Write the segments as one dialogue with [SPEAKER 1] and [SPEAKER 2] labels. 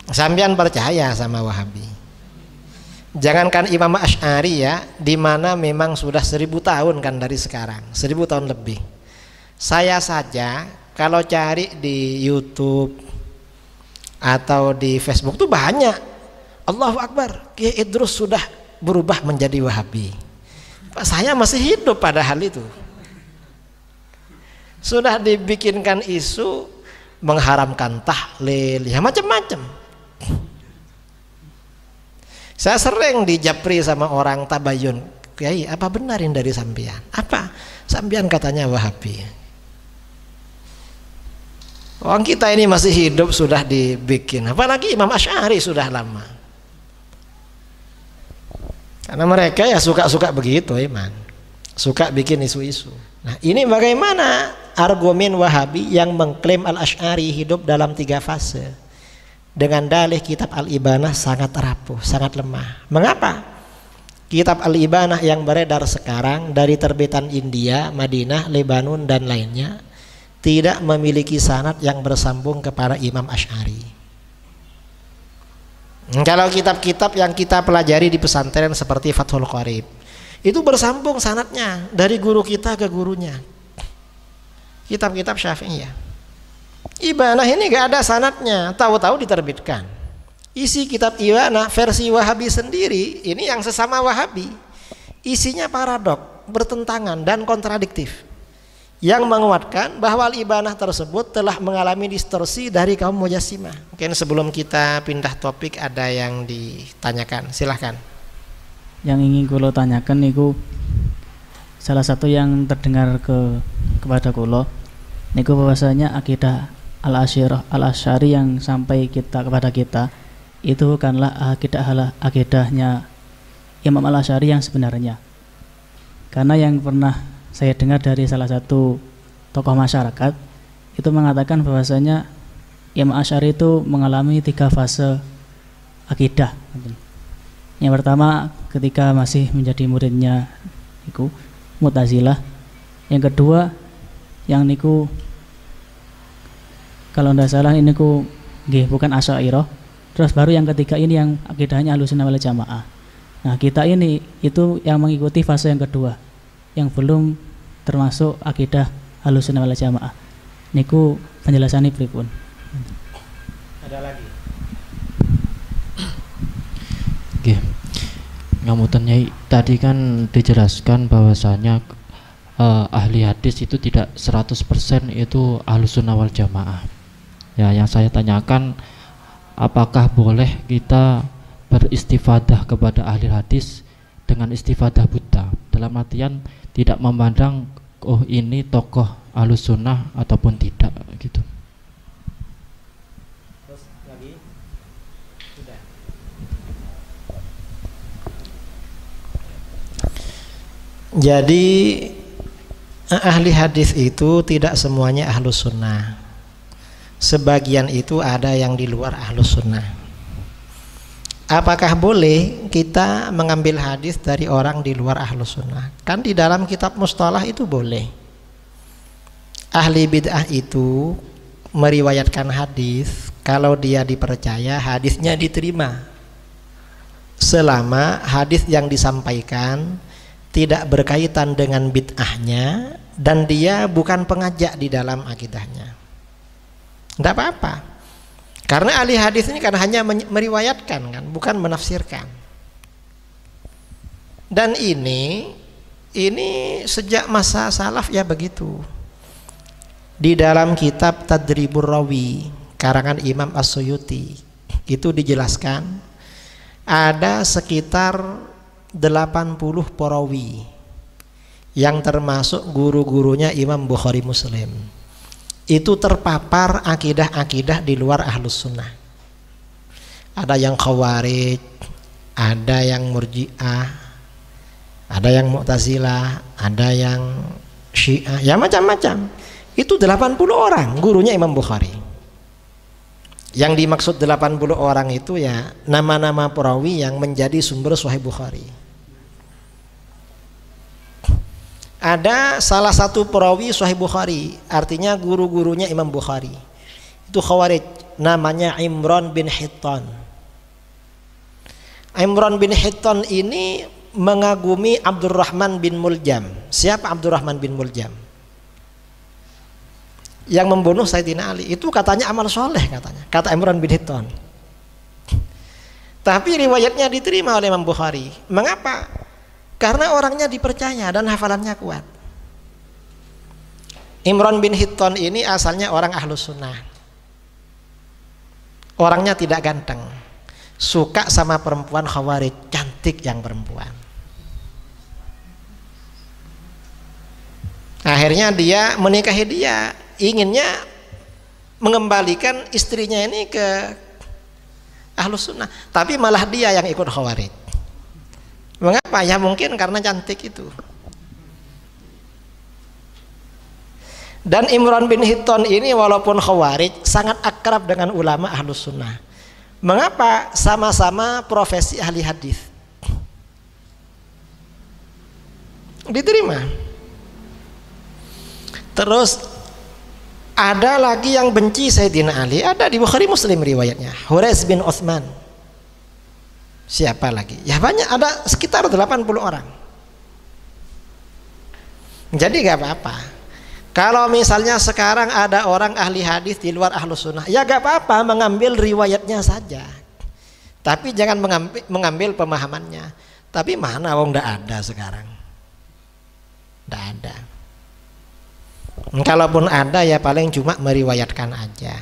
[SPEAKER 1] Sampean percaya sama Wahabi? Jangankan Imam Asy'ari ya, di mana memang sudah 1000 tahun kan dari sekarang, 1000 tahun lebih. Saya saja kalau cari di YouTube atau di Facebook tuh banyak. Allahu Akbar, Kiai Idrus sudah berubah menjadi Wahabi. Pak, saya masih hidup pada hal itu. Sudah dibikinkan isu mengharamkan tahlil, ya macam-macam. Saya sering dijapri sama orang tabayun, Kiai, apa benarin dari sampean? Apa? Sampean katanya Wahabi. Orang kita ini masih hidup sudah dibikin, apalagi Imam Asy'ari sudah lama. Karena mereka ya suka-suka begitu, Iman. Suka bikin isu-isu. Nah, ini bagaimana argumen Wahabi yang mengklaim Al-Asy'ari hidup dalam 3 fase dengan dalih kitab Al-Ibanah sangat rapuh, sangat lemah. Mengapa? Kitab Al-Ibanah yang beredar sekarang dari terbitan India, Madinah, Lebanon dan lainnya tidak memiliki sanad yang bersambung kepada Imam Asy'ari. Kalau kitab-kitab yang kita pelajari di pesantren seperti Fathul Qorib, itu bersambung sanadnya dari guru kita ke gurunya. Kitab-kitab Syafi'iyah. Ibanah ini gak ada sanadnya, tahu-tahu diterbitkan. Isi kitab Ibanah versi Wahabi sendiri, ini yang sesama Wahabi, isinya paradok, bertentangan dan kontradiktif, yang menguatkan bahwa Al-Ibanah tersebut telah mengalami distorsi dari kaum Mujassimah. Mungkin sebelum kita pindah topik ada yang ditanyakan, silahkan.
[SPEAKER 2] Yang ingin kulo tanyakan niku salah satu yang terdengar kepada kulo niku bahwasanya akidah Al-Asy'ari yang sampai kepada kita itu bukanlah akidahnya Imam Al-Asy'ari yang sebenarnya. Karena yang pernah saya dengar dari salah satu tokoh masyarakat itu mengatakan bahwasanya Imam Asy'ari itu mengalami 3 fase akidah. Yang pertama ketika masih menjadi muridnya niku Mu'tazilah. Yang kedua yang niku kalau tidak salah ini niku nggih bukan Asy'ariyah. Terus baru yang ketiga ini yang akidahnya Ahlussunnah wal Jamaah. Nah, kita ini itu yang mengikuti fase yang kedua yang belum termasuk akidah Ahlussunnah wal Jamaah. Niku penjelasannya pripun?
[SPEAKER 1] Ada lagi?
[SPEAKER 3] Oke. Ngapunten Nyai, tadi kan dijelaskan bahwasanya ahli hadis itu tidak 100% itu Ahlussunnah wal Jamaah. Ya, yang saya tanyakan, apakah boleh kita beristifadah kepada ahli hadis dengan istifadah buta, dalam artian tidak memandang oh ini tokoh Ahlussunnah ataupun tidak gitu.
[SPEAKER 1] Terus lagi? Sudah. Jadi ahli hadis itu tidak semuanya Ahlussunnah. Sebagian itu ada yang di luar Ahlussunnah. Apakah boleh kita mengambil hadis dari orang di luar Ahlussunnah? Kan di dalam kitab mustalah itu boleh. Ahli bid'ah itu meriwayatkan hadis, kalau dia dipercaya hadisnya diterima, selama hadis yang disampaikan tidak berkaitan dengan bid'ahnya dan dia bukan pengajak di dalam akidahnya. Tidak apa-apa, karena ahli hadis ini kan hanya meriwayatkan kan, bukan menafsirkan. Dan ini sejak masa salaf ya begitu. Di dalam kitab Tadribur Rawi karangan Imam As-Suyuti itu dijelaskan ada sekitar 80 perawi yang termasuk guru-gurunya Imam Bukhari Muslim itu terpapar akidah-akidah di luar Ahlussunnah. Ada yang Khawarij, ada yang Murji'ah, ada yang Mu'tazilah, ada yang Syiah, ya macam-macam. Itu 80 orang gurunya Imam Bukhari. Yang dimaksud 80 orang itu ya nama-nama perawi yang menjadi sumber Sahih Bukhari. Ada salah satu perawi Sahih Bukhari, artinya guru-gurunya Imam Bukhari, itu Khawarij, namanya Imran bin Hittan. Imran bin Hittan ini mengagumi Abdurrahman bin Muljam. Siapa Abdurrahman bin Muljam? Yang membunuh Sayyidina Ali. Itu katanya amal soleh katanya, kata Imran bin Hittan. Tapi riwayatnya diterima oleh Imam Bukhari. Mengapa? Karena orangnya dipercaya dan hafalannya kuat. Imran bin Hittan ini asalnya orang Ahlus Sunnah. Orangnya tidak ganteng, suka sama perempuan Khawarij, cantik yang perempuan. Akhirnya dia menikahi dia, inginnya mengembalikan istrinya ini ke Ahlus Sunnah, tapi malah dia yang ikut Khawarij. Mengapa? Ya mungkin karena cantik itu. Dan Imran bin Hittan ini walaupun Khawarij sangat akrab dengan ulama Ahlus Sunnah. Mengapa? Sama-sama profesi ahli hadis. Diterima. Terus ada lagi yang benci Sayyidina Ali, ada di Bukhari Muslim riwayatnya, Hurais bin Utsman. Siapa lagi? Ya banyak, ada sekitar 80 orang. Jadi gak apa-apa. Kalau misalnya sekarang ada orang ahli hadis di luar Ahlus Sunnah, ya gak apa-apa mengambil riwayatnya saja, tapi jangan mengambil pemahamannya. Tapi mana wong ndak ada sekarang, ndak ada. Kalaupun ada ya paling cuma meriwayatkan aja.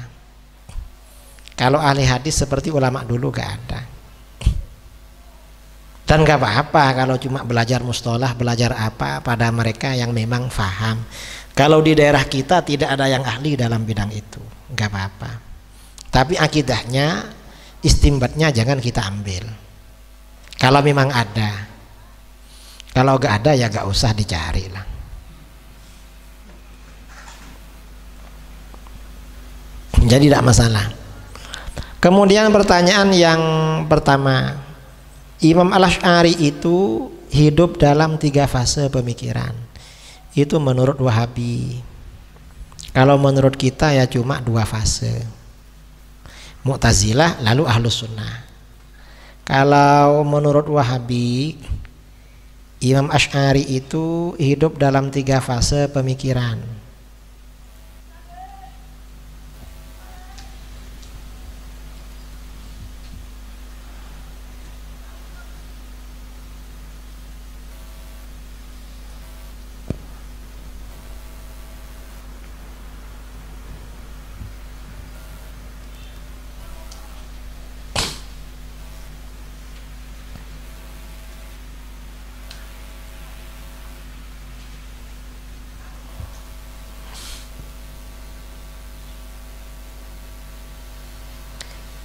[SPEAKER 1] Kalau ahli hadis seperti ulama dulu gak ada. Dan gak apa-apa kalau cuma belajar mustalah, belajar apa pada mereka yang memang faham. Kalau di daerah kita tidak ada yang ahli dalam bidang itu, nggak apa-apa. Tapi akidahnya, istimbatnya jangan kita ambil. Kalau memang ada, kalau nggak ada ya nggak usah dicari lah. Jadi tidak masalah. Kemudian pertanyaan yang pertama, Imam Al-Asy'ari itu hidup dalam 3 fase pemikiran. Itu menurut Wahabi. Kalau menurut kita ya cuma 2 fase, Mu'tazilah lalu Ahlus Sunnah. Kalau menurut Wahabi, Imam Asy'ari itu hidup dalam 3 fase pemikiran.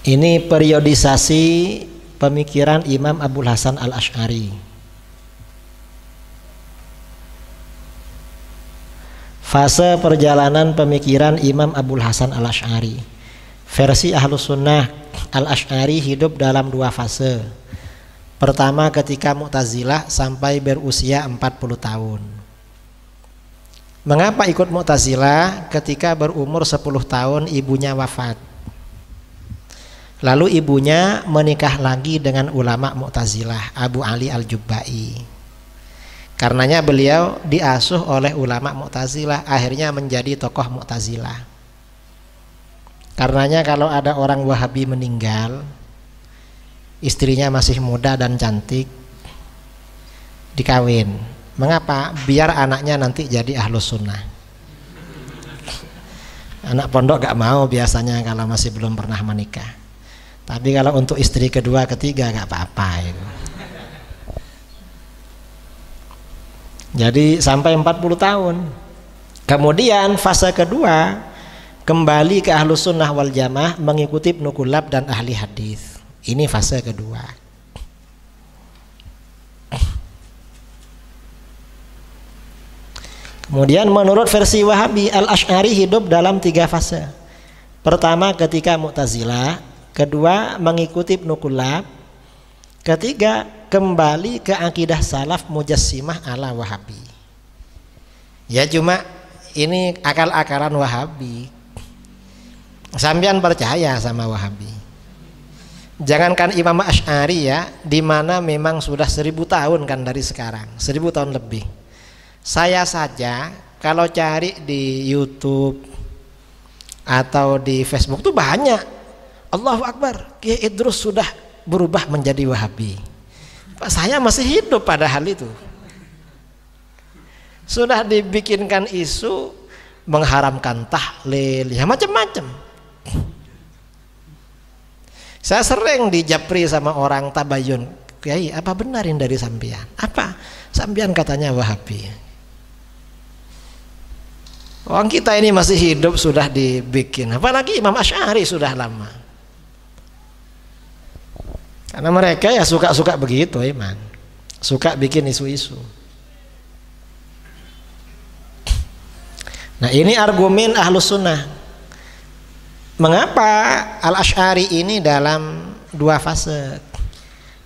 [SPEAKER 1] Ini periodisasi pemikiran Imam Abul Hasan Al-Asy'ari. Fase perjalanan pemikiran Imam Abul Hasan Al-Asy'ari. Versi Ahlus Sunnah, Al-Asy'ari hidup dalam 2 fase. Pertama ketika Mu'tazilah sampai berusia 40 tahun. Mengapa ikut Mu'tazilah? Ketika berumur 10 tahun ibunya wafat. Lalu ibunya menikah lagi dengan ulama Mu'tazilah, Abu Ali Al-Jubba'i. Karenanya beliau diasuh oleh ulama Mu'tazilah, akhirnya menjadi tokoh Mu'tazilah. Karenanya kalau ada orang Wahabi meninggal, istrinya masih muda dan cantik, dikawin. Mengapa? Biar anaknya nanti jadi Ahlus Sunnah. Anak pondok gak mau biasanya kalau masih belum pernah menikah. Tapi kalau untuk istri kedua, ketiga gak apa-apa itu. Jadi sampai 40 tahun. Kemudian fase kedua kembali ke Ahlus Sunnah wal Jamaah, mengikuti Ibnu Kullab dan ahli hadis. Ini fase kedua. Kemudian menurut versi Wahabi, Al-Asy'ari hidup dalam 3 fase. Pertama ketika Mu'tazilah, kedua mengikuti Ibnu Kullab, ketiga kembali ke akidah salaf Mujassimah ala Wahabi. Ya cuma ini akal-akalan Wahabi. Sampean percaya sama Wahabi? Jangankan Imam Asy'ari ya, di mana memang sudah 1000 tahun kan dari sekarang, 1000 tahun lebih. Saya saja kalau cari di YouTube atau di Facebook tuh banyak. Allahu Akbar, Kiai Idrus sudah berubah menjadi Wahabi. Saya masih hidup pada hal itu. Sudah dibikinkan isu mengharamkan tahlil, ya macam-macam. Saya sering dijapri sama orang tabayun, Kiai apa benarin dari sampean? Apa? Sampean katanya Wahabi. Orang kita ini masih hidup sudah dibikin, apalagi Imam Asy'ari sudah lama. Karena mereka ya suka-suka begitu, Iman. Suka bikin isu-isu. Nah, ini argumen Ahlus Sunnah. Mengapa Al-Asy'ari ini dalam 2 fase?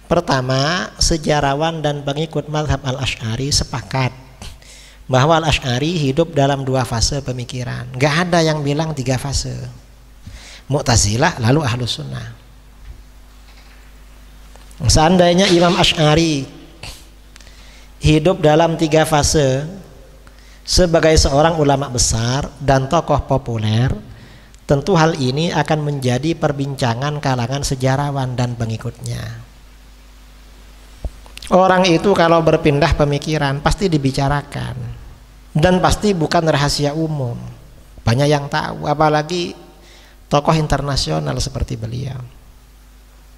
[SPEAKER 1] Pertama, sejarawan dan pengikut mazhab Al-Asy'ari sepakat bahwa Al-Asy'ari hidup dalam 2 fase pemikiran. Gak ada yang bilang 3 fase. Mu'tazilah lalu Ahlus Sunnah. Seandainya Imam Asy'ari hidup dalam 3 fase sebagai seorang ulama besar dan tokoh populer, tentu hal ini akan menjadi perbincangan kalangan sejarawan dan pengikutnya. Orang itu kalau berpindah pemikiran pasti dibicarakan dan pasti bukan rahasia umum. Banyak yang tahu, apalagi tokoh internasional seperti beliau.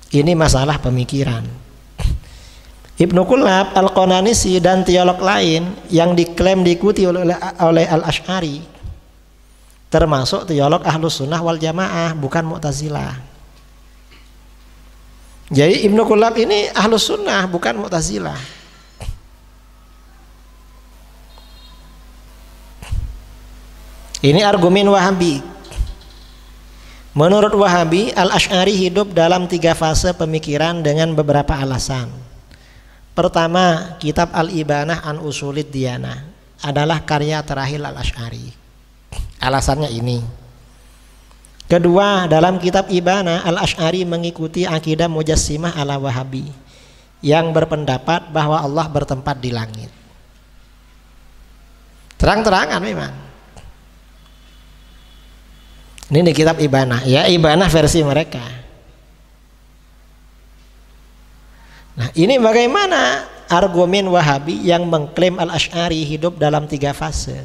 [SPEAKER 1] Ini masalah pemikiran. Ibnu Kullab, Al-Qananisi dan teolog lain yang diklaim diikuti oleh Al-Asy'ari termasuk teolog Ahlus Sunnah wal Jamaah, bukan Mu'tazilah. Jadi Ibnu Kullab ini Ahlus Sunnah bukan Mu'tazilah. Ini argumen Wahabi. Menurut Wahabi, Al-Asy'ari hidup dalam 3 fase pemikiran dengan beberapa alasan. Pertama, kitab Al-Ibanah an Usulid Diyanah adalah karya terakhir Al-Asy'ari. Alasannya ini. Kedua, dalam kitab Ibanah, Al-Asy'ari mengikuti akidah Mujassimah ala Wahabi yang berpendapat bahwa Allah bertempat di langit. Terang-terangan memang. Ini di kitab Ibanah, ya Ibanah versi mereka. Nah, ini bagaimana argumen Wahabi yang mengklaim Al-Asy'ari hidup dalam 3 fase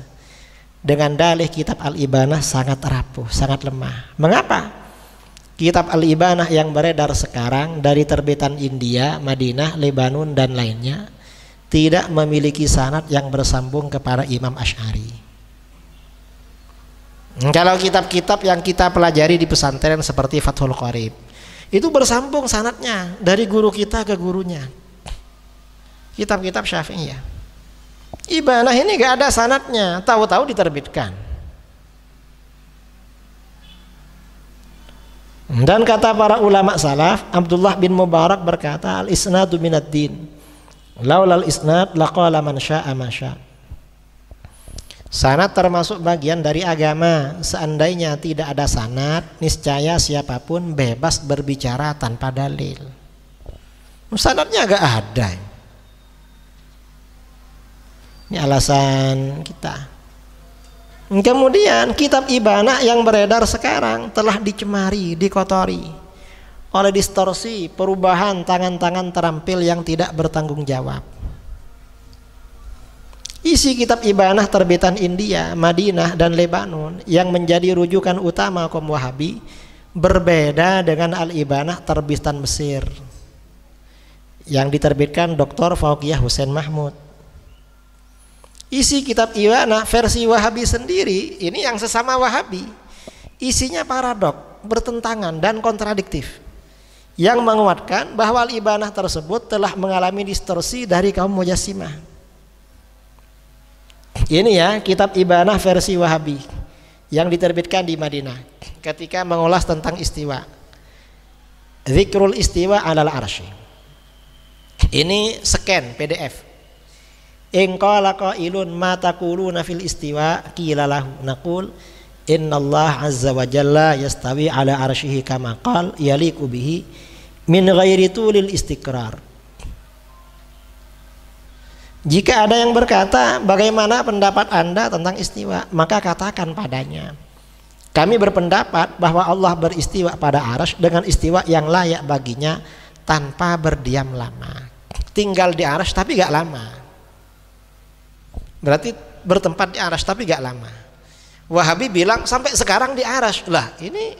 [SPEAKER 1] dengan dalih kitab Al-Ibanah sangat rapuh, sangat lemah. Mengapa? Kitab Al-Ibanah yang beredar sekarang dari terbitan India, Madinah, Lebanon dan lainnya tidak memiliki sanad yang bersambung kepada Imam Asy'ari. Kalau kitab-kitab yang kita pelajari di pesantren seperti Fathul Qorib itu bersambung sanadnya dari guru kita ke gurunya. Kitab-kitab Syafi'iyah. Ibanah ini gak ada sanadnya, tahu-tahu diterbitkan. Dan kata para ulama salaf, Abdullah bin Mubarak berkata, al-isnadu minad din. Laulal isnad laqala man syaa ma syaa. Sanad termasuk bagian dari agama. Seandainya tidak ada sanad, niscaya siapapun bebas berbicara tanpa dalil. Sanadnya gak ada. Ini alasan kita. Kemudian kitab Ibanah yang beredar sekarang telah dicemari, dikotori oleh distorsi, perubahan tangan-tangan terampil yang tidak bertanggung jawab. Isi kitab Ibanah terbitan India, Madinah dan Lebanon yang menjadi rujukan utama kaum Wahabi berbeda dengan Al-Ibanah terbitan Mesir yang diterbitkan Dr. Fauqiyah Hussein Mahmud. Isi kitab Ibanah versi Wahabi sendiri, ini yang sesama Wahabi, isinya paradok, bertentangan dan kontradiktif yang menguatkan bahwa Al-Ibanah tersebut telah mengalami distorsi dari kaum Mujassimah. Ini ya kitab Ibanah versi Wahabi yang diterbitkan di Madinah ketika mengulas tentang istiwa. Zikrul istiwa alal arsy. Ini scan PDF. In qala qailun ma taquluna fil istiwa qila lahu naqul Innallaha azza wa jalla yastawi ala arsyihi kama qala yaliqu bihi min ghairi tulil istiqrar. Jika ada yang berkata, bagaimana pendapat Anda tentang istiwa? Maka katakan padanya, kami berpendapat bahwa Allah beristiwa pada arsy dengan istiwa yang layak baginya tanpa berdiam lama. Tinggal di arsy tapi gak lama. Berarti bertempat di arsy tapi gak lama. Wahabi bilang sampai sekarang di arsy. Lah ini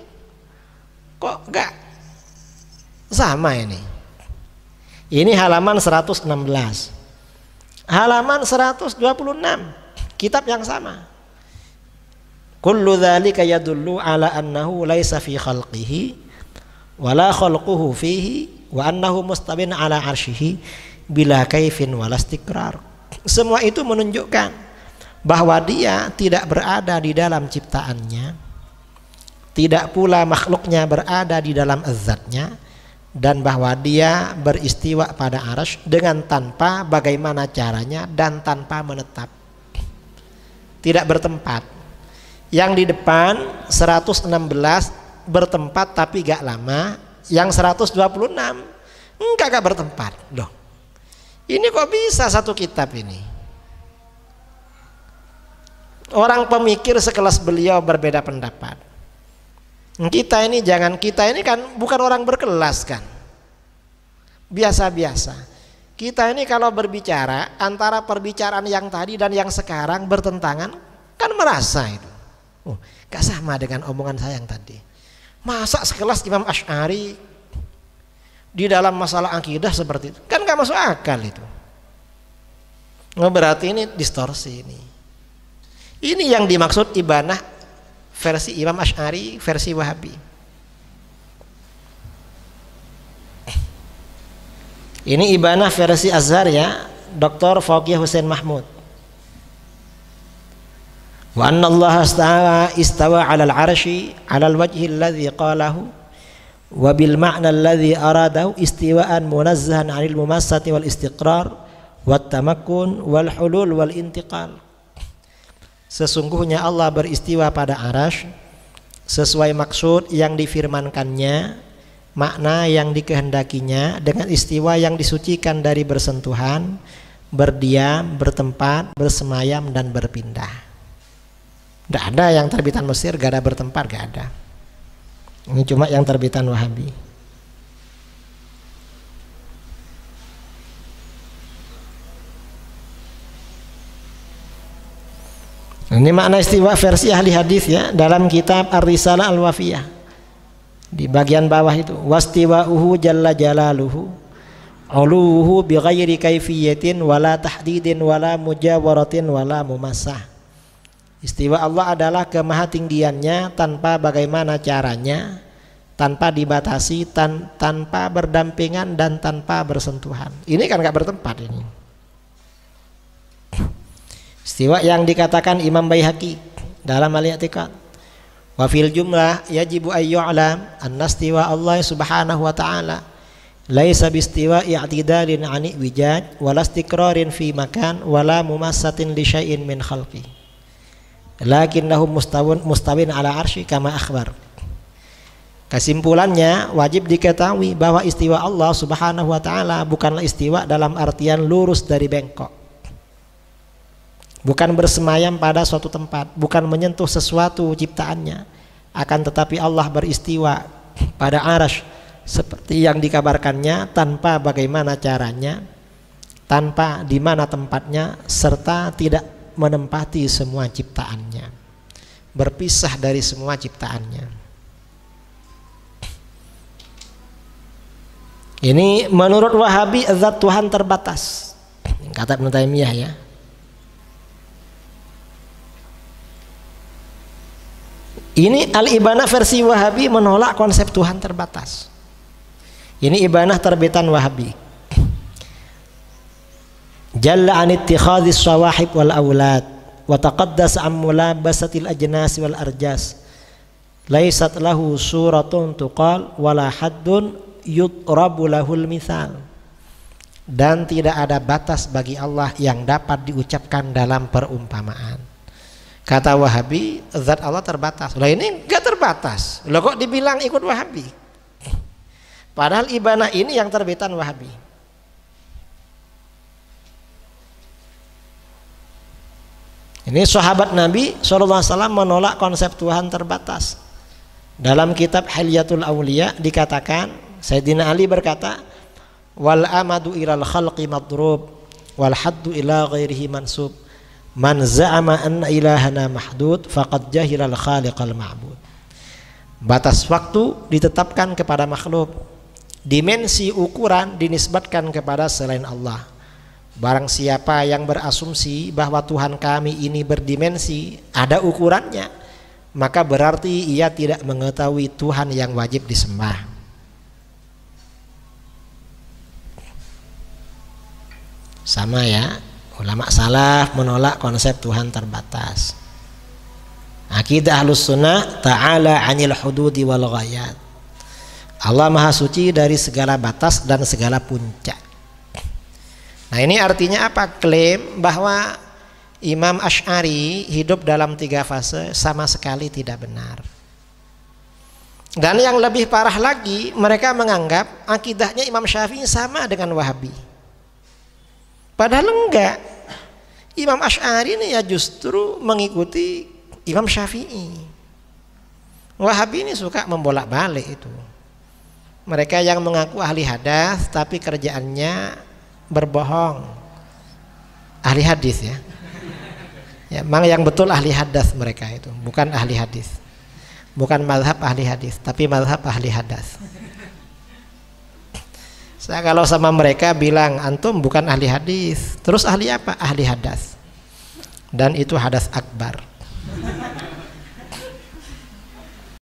[SPEAKER 1] kok gak sama ini. Ini halaman 116. Halaman 126. Kitab yang sama. Kullu dzalika yadullu ala annahu laisa fi khalqihi wala khalquhu fihi wa annahu mustabin ala arsyihi bila kaifin wala istiqrar. Semua itu menunjukkan bahwa dia tidak berada di dalam ciptaannya, tidak pula makhluknya berada di dalam zatnya, dan bahwa dia beristiwa pada arsy dengan tanpa bagaimana caranya dan tanpa menetap, tidak bertempat. Yang di depan 116 bertempat tapi gak lama, yang 126 gak bertempat. Loh, ini kok bisa satu kitab ini? Orang pemikir sekelas beliau berbeda pendapat. Kita ini kan bukan orang berkelas kan, biasa-biasa. Kita ini kalau berbicara antara perbicaraan yang tadi dan yang sekarang bertentangan, kan merasa itu, oh, gak sama dengan omongan saya yang tadi. Masa sekelas Imam Asy'ari di dalam masalah akidah seperti itu, kan gak masuk akal itu. Berarti ini distorsi ini. Ini yang dimaksud ibanah versi Imam Asy'ari, versi Wahabi. Ini ibanah versi Azhar ya, Dr. Faqih Husain Mahmud. Wa anna Allah istawa 'ala al-'arsy 'ala al-wajhi alladhi qalahu wa bil ma'na alladhi aradahu istiwa'an munazzahan 'anil mumassati wal istiqrar wat tamakkun wal hulul wal intiqal. Sesungguhnya Allah beristiwa pada arsy sesuai maksud yang difirmankannya, makna yang dikehendakinya, dengan istiwa yang disucikan dari bersentuhan, berdiam, bertempat, bersemayam dan berpindah. Tidak ada yang terbitan Mesir gak ada bertempat, gak ada. Ini cuma yang terbitan Wahabi. Ini makna istiwa versi ahli hadis ya, dalam kitab Ar-Risalah Al-Wafiyah. Di bagian bawah itu, wastiwa'uhu jalla jalaluhu uluhu bi ghairi kaifiyatin wala tahdidin wala mujawaratin wala mumassah. Istiwa Allah adalah kemahatinggiannya tanpa bagaimana caranya, tanpa dibatasi, tanpa berdampingan dan tanpa bersentuhan. Ini kan gak bertempat ini. Istiwa yang dikatakan Imam Baihaqi dalam Al-I'tiqad. Wa fil jumlah yajibu ayyu'lam anna istiwa Allah subhanahu wa ta'ala laisa bistiwa i'tidalin 'ani wijaj wala istiqrarin fi makan wala mumassatin li syai'in min khalqi lakinnahu mustawin ala arsy kama akhbar. Kesimpulannya, wajib diketahui bahwa istiwa Allah subhanahu wa ta'ala bukanlah istiwa dalam artian lurus dari bengkok, bukan bersemayam pada suatu tempat, bukan menyentuh sesuatu ciptaannya, akan tetapi Allah beristiwa pada arsy seperti yang dikabarkannya, tanpa bagaimana caranya, tanpa di mana tempatnya, serta tidak menempati semua ciptaannya, berpisah dari semua ciptaannya. Ini menurut Wahabi zat Tuhan terbatas, kata Ibnu Taimiyah ya. Ini Al-Ibanah versi Wahabi menolak konsep Tuhan terbatas. Ini Ibanah terbitan Wahabi. Jalla an ittikhadhis sawahib wal aulad wa taqaddas an mulabasatil ajnas wal arjas. Laisat lahu suratun tuqal wala haddun yutrabu lahul mithal. Dan tidak ada batas bagi Allah yang dapat diucapkan dalam perumpamaan. Kata Wahabi, zat Allah terbatas. Lah ini enggak terbatas. Lah kok dibilang ikut Wahabi? Padahal Ibanah ini yang terbitan Wahabi. Ini sahabat Nabi SAW menolak konsep Tuhan terbatas. Dalam kitab Hilyatul Auliya dikatakan, Sayyidina Ali berkata, wal amadu ilal khalqi madrub wal haddu ila ghairihi mansub. Man za'ama anna ilahana mahdud faqad jahilal khaliqal ma'bud. Batas waktu ditetapkan kepada makhluk, dimensi ukuran dinisbatkan kepada selain Allah. Barang siapa yang berasumsi bahwa Tuhan kami ini berdimensi, ada ukurannya, maka berarti ia tidak mengetahui Tuhan yang wajib disembah. Sama ya, ulama salaf menolak konsep Tuhan terbatas. Akidah Ahlus Sunnah ta'ala 'anil hududi wal ghayat. Allah Maha Suci dari segala batas dan segala puncak. Nah, ini artinya apa? Klaim bahwa Imam Asy'ari hidup dalam 3 fase sama sekali tidak benar. Dan yang lebih parah lagi, mereka menganggap akidahnya Imam Syafi'i sama dengan Wahabi. Padahal enggak. Imam Asy'ari ini ya justru mengikuti Imam Syafi'i. Wahabi ini suka membolak-balik itu. Mereka yang mengaku ahli hadas tapi kerjaannya berbohong. Ahli hadis ya. Ya, memang yang betul ahli hadas mereka itu, bukan ahli hadis. Bukan mazhab ahli hadis, tapi mazhab ahli hadas. Saya kalau sama mereka bilang antum bukan ahli hadis, terus ahli apa? Ahli hadas. Dan itu hadas akbar.